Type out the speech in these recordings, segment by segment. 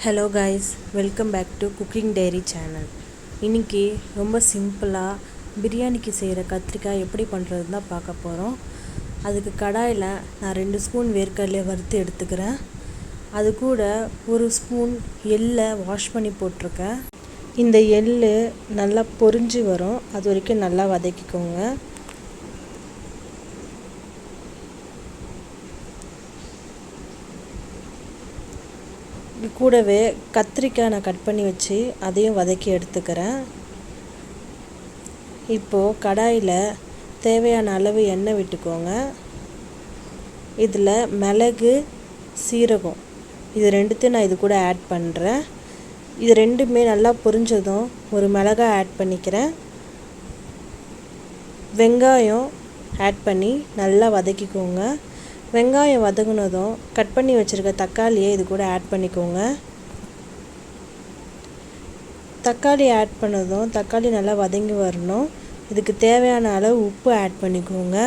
Hello guys, welcome back to cooking diary channel. இன்றைக்கி ரொம்ப சிம்பிளாக பிரியாணிக்கு செய்கிற கத்திரிக்காய் எப்படி பண்ணுறதுன்னு தான் பார்க்க போகிறோம். அதுக்கு கடாயில் நான் 2 ஸ்பூன் வேர்க்கடலையை வறுத்து எடுத்துக்கிறேன். அது கூட 1 ஸ்பூன் எள்ளை வாஷ் பண்ணி போட்டிருக்கேன். இந்த எள் நல்லா பொரிஞ்சு வரும், அது வரைக்கும் நல்லா வதக்கிக்கோங்க. கூடவே கத்திரிக்காய் நான் கட் பண்ணி வச்சு அதையும் வதக்கி எடுத்துக்கிறேன். இப்போது கடாயில் தேவையான அளவு எண்ணெய் விட்டுக்கோங்க. இதில் மிளகு, சீரகம் இது ரெண்டுத்தையும் நான் இது கூட ஆட் பண்ணுறேன். இது ரெண்டுமே நல்லா பொரிஞ்சதும் ஒரு மிளகாய் ஆட் பண்ணிக்கிறேன். வெங்காயம் ஆட் பண்ணி நல்லா வதக்கிக்கோங்க. வெங்காயம் வதங்கினதும் கட் பண்ணி வச்சுருக்க தக்காளியை இது கூட ஆட் பண்ணிக்கோங்க. தக்காளி ஆட் பண்ணதும் தக்காளி நல்லா வதங்கி வரணும். இதுக்கு தேவையான அளவு உப்பு ஆட் பண்ணிக்கோங்க.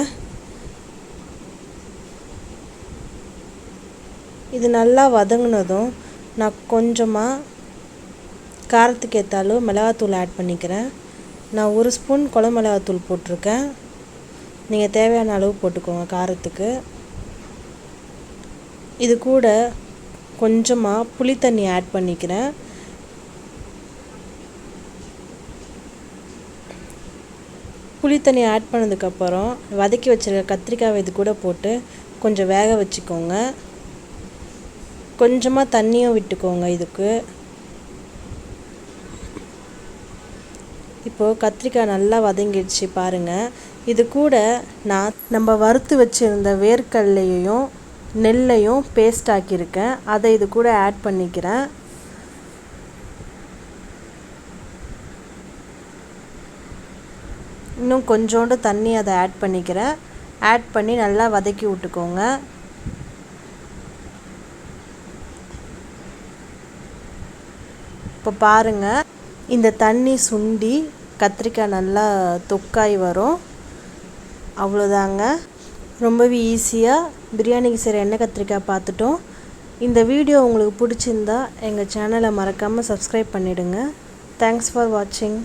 இது நல்லா வதங்கினதும் நான் கொஞ்சமாக காரத்துக்கு ஏற்ற அளவு மிளகாத்தூள் ஆட் பண்ணிக்கிறேன். நான் 1 ஸ்பூன் குழம்பு மிளகாத்தூள் போட்டிருக்கேன். நீங்கள் தேவையான அளவு போட்டுக்கோங்க காரத்துக்கு. இது கூட கொஞ்சமாக புளி தண்ணி ஆட் பண்ணிக்கிறேன். புளி தண்ணி ஆட் பண்ணதுக்கப்புறம் வதக்கி வச்சுருக்க கத்திரிக்காய் இது கூட போட்டு கொஞ்சம் வேக வச்சுக்கோங்க. கொஞ்சமாக தண்ணியும் விட்டுக்கோங்க. இதுக்கு இப்போது கத்திரிக்காய் நல்லா வதங்கிடுச்சு பாருங்கள். இது கூட நம்ம வறுத்து வச்சுருந்த வேர்க்கடலையையும் நெல்லையும் பேஸ்ட் ஆக்கியிருக்கேன். அதை இது கூட ஆட் பண்ணிக்கிறேன். இன்னும் கொஞ்சோண்டு தண்ணி அதை ஆட் பண்ணிக்கிறேன். ஆட் பண்ணி நல்லா வதக்கி விட்டுக்கோங்க. இப்போ பாருங்கள், இந்த தண்ணி சுண்டி கத்திரிக்காய் நல்லா தொக்காய் வரும். அவ்வளோதாங்க. ரொம்பவே ஈஸியாக பிரியாணிக்கு செய்கிற எண்ணெய் கத்திரிக்காய் பார்த்துட்டோம். இந்த வீடியோ உங்களுக்கு பிடிச்சிருந்தா எங்கள் சேனலை மறக்காமல் சப்ஸ்கிரைப் பண்ணிவிடுங்க. தேங்க்ஸ் ஃபார் வாட்சிங்.